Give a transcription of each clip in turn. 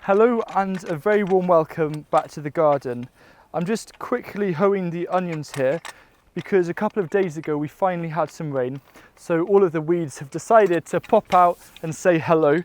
Hello and a very warm welcome back to the garden. I'm just quickly hoeing the onions here because a couple of days ago we finally had some rain, so all of the weeds have decided to pop out and say hello.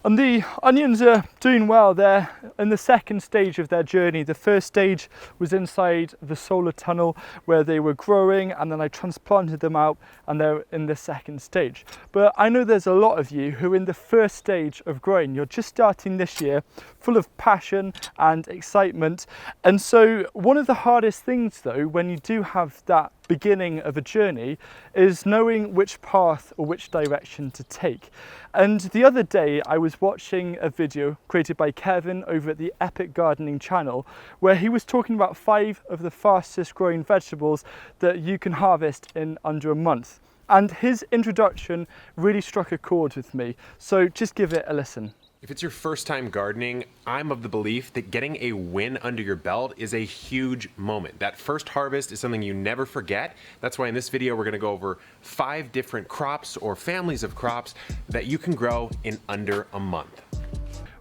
And the onions are doing well. They're in the second stage of their journey. The first stage was inside the solar tunnel where they were growing, and then I transplanted them out and they're in the second stage. But I know there's a lot of you who are in the first stage of growing. You're just starting this year, full of passion and excitement. And so one of the hardest things though, when you do have that beginning of a journey, is knowing which path or which direction to take. And the other day I was watching a video created by Kevin over at the Epic Gardening channel where he was talking about 5 of the fastest growing vegetables that you can harvest in under a month. And his introduction really struck a chord with me, so just give it a listen. If it's your first time gardening, I'm of the belief that getting a win under your belt is a huge moment. That first harvest is something you never forget. That's why in this video, we're gonna go over 5 different crops or families of crops that you can grow in under a month.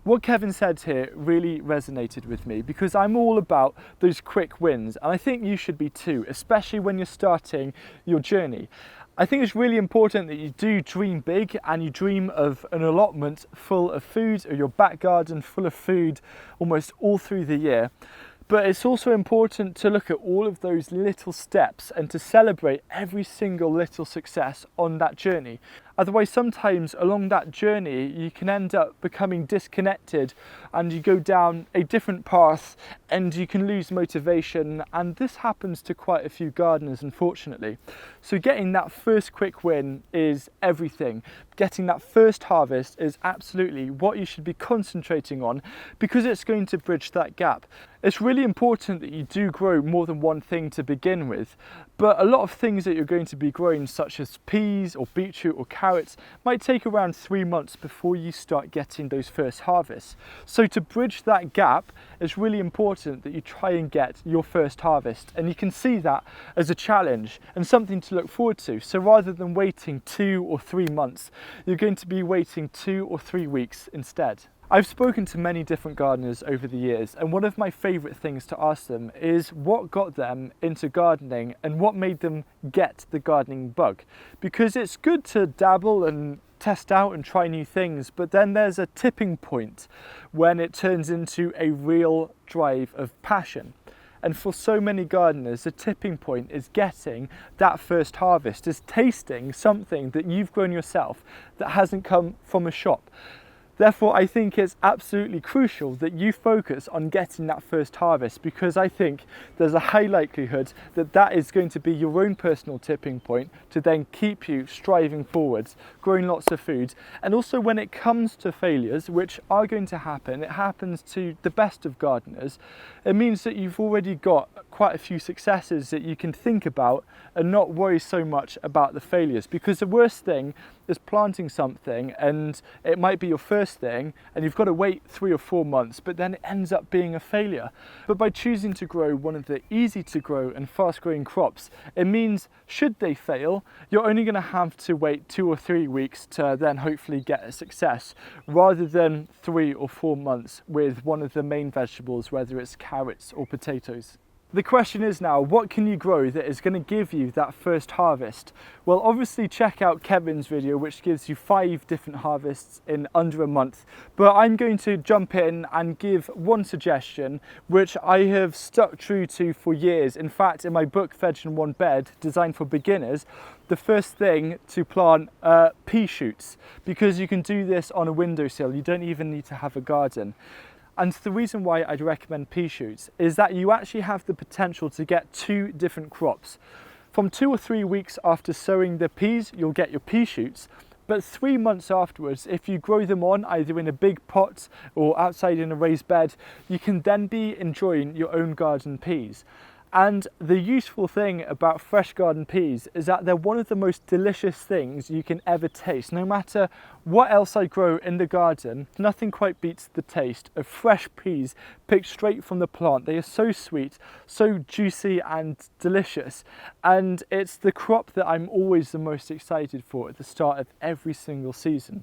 What Kevin said here really resonated with me because I'm all about those quick wins, and I think you should be too, especially when you're starting your journey. I think it's really important that you do dream big and you dream of an allotment full of food, or your back garden full of food almost all through the year. But it's also important to look at all of those little steps and to celebrate every single little success on that journey. Otherwise, sometimes along that journey, you can end up becoming disconnected and you go down a different path and you can lose motivation. And this happens to quite a few gardeners, unfortunately. So getting that first quick win is everything. Getting that first harvest is absolutely what you should be concentrating on because it's going to bridge that gap. It's really important that you do grow more than one thing to begin with, but a lot of things that you're going to be growing, such as peas or beetroot or carrots, might take around 3 months before you start getting those first harvests. So to bridge that gap, it's really important that you try and get your first harvest, and you can see that as a challenge and something to look forward to. So rather than waiting 2 or 3 months, you're going to be waiting 2 or 3 weeks instead. I've spoken to many different gardeners over the years, and one of my favourite things to ask them is what got them into gardening and what made them get the gardening bug. Because it's good to dabble and test out and try new things, but then there's a tipping point when it turns into a real drive of passion. And for so many gardeners, the tipping point is getting that first harvest, is tasting something that you've grown yourself that hasn't come from a shop. Therefore, I think it's absolutely crucial that you focus on getting that first harvest, because I think there's a high likelihood that that is going to be your own personal tipping point to then keep you striving forwards, growing lots of food. And also when it comes to failures, which are going to happen, it happens to the best of gardeners, it means that you've already got quite a few successes that you can think about and not worry so much about the failures. Because the worst thing is planting something and it might be your first thing and you've got to wait 3 or 4 months, but then it ends up being a failure. But by choosing to grow one of the easy to grow and fast growing crops, it means should they fail, you're only going to have to wait 2 or 3 weeks to then hopefully get a success, rather than 3 or 4 months with one of the main vegetables, whether it's carrots or potatoes. The question is now, what can you grow that is going to give you that first harvest? Well, obviously check out Kevin's video, which gives you 5 different harvests in under a month. But I'm going to jump in and give one suggestion, which I have stuck true to for years. In fact, in my book, Veg in One Bed, Designed for Beginners, the first thing to plant are pea shoots, because you can do this on a windowsill. You don't even need to have a garden. And the reason why I'd recommend pea shoots is that you actually have the potential to get 2 different crops. From 2 or 3 weeks after sowing the peas, you'll get your pea shoots. But 3 months afterwards, if you grow them on either in a big pot or outside in a raised bed, you can then be enjoying your own garden peas. And the useful thing about fresh garden peas is that they're one of the most delicious things you can ever taste. No matter what else I grow in the garden, nothing quite beats the taste of fresh peas picked straight from the plant. They are so sweet, so juicy and delicious. And it's the crop that I'm always the most excited for at the start of every single season.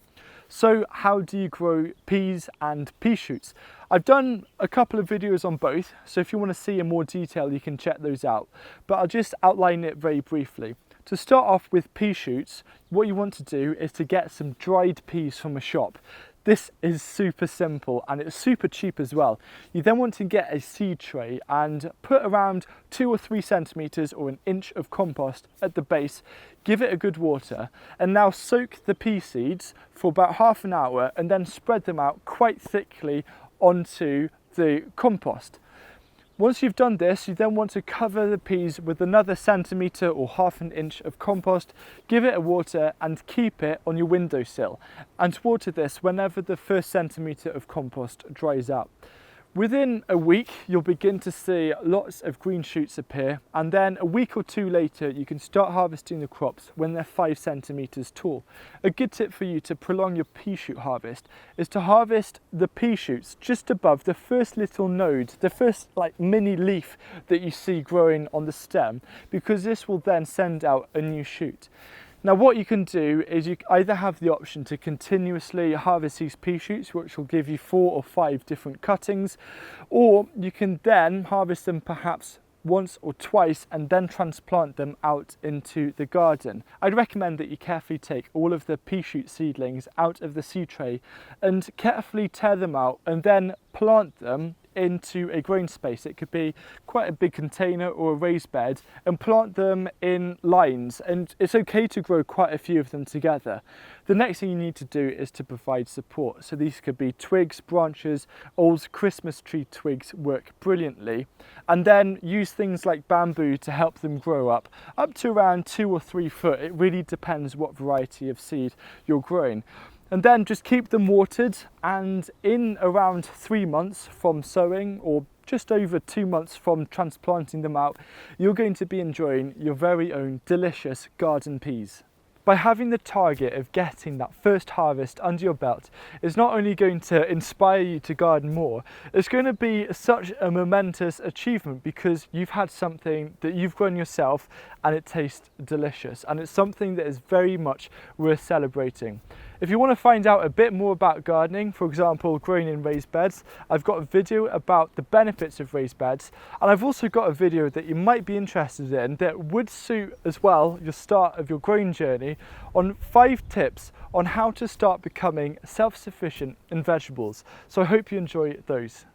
So how do you grow peas and pea shoots? I've done a couple of videos on both, so if you want to see in more detail you can check those out, but I'll just outline it very briefly. To start off with pea shoots, what you want to do is to get some dried peas from a shop. This is super simple and it's super cheap as well. You then want to get a seed tray and put around 2 or 3 centimeters or an inch of compost at the base, give it a good water, and now soak the pea seeds for about half an hour and then spread them out quite thickly onto the compost. Once you've done this, you then want to cover the peas with another centimetre or half an inch of compost, give it a water and keep it on your windowsill, and water this whenever the first centimetre of compost dries out. Within a week, you'll begin to see lots of green shoots appear, and then a week or two later, you can start harvesting the crops when they're 5 centimetres tall. A good tip for you to prolong your pea shoot harvest is to harvest the pea shoots just above the first little node, the first like mini leaf that you see growing on the stem, because this will then send out a new shoot. Now what you can do is you either have the option to continuously harvest these pea shoots, which will give you 4 or 5 different cuttings, or you can then harvest them perhaps once or twice and then transplant them out into the garden. I'd recommend that you carefully take all of the pea shoot seedlings out of the seed tray and carefully tear them out and then plant them into a growing space. It could be quite a big container or a raised bed, and plant them in lines, and it's okay to grow quite a few of them together. The next thing you need to do is to provide support. So these could be twigs, branches, old Christmas tree twigs work brilliantly, and then use things like bamboo to help them grow up to around 2 or 3 foot. It really depends what variety of seed you're growing. And then just keep them watered, and in around 3 months from sowing, or just over 2 months from transplanting them out, you're going to be enjoying your very own delicious garden peas. By having the target of getting that first harvest under your belt is not only going to inspire you to garden more, it's going to be such a momentous achievement because you've had something that you've grown yourself and it tastes delicious, and it's something that is very much worth celebrating. If you want to find out a bit more about gardening, for example growing in raised beds, I've got a video about the benefits of raised beds, and I've also got a video that you might be interested in that would suit as well your start of your growing journey on 5 tips on how to start becoming self-sufficient in vegetables. So I hope you enjoy those.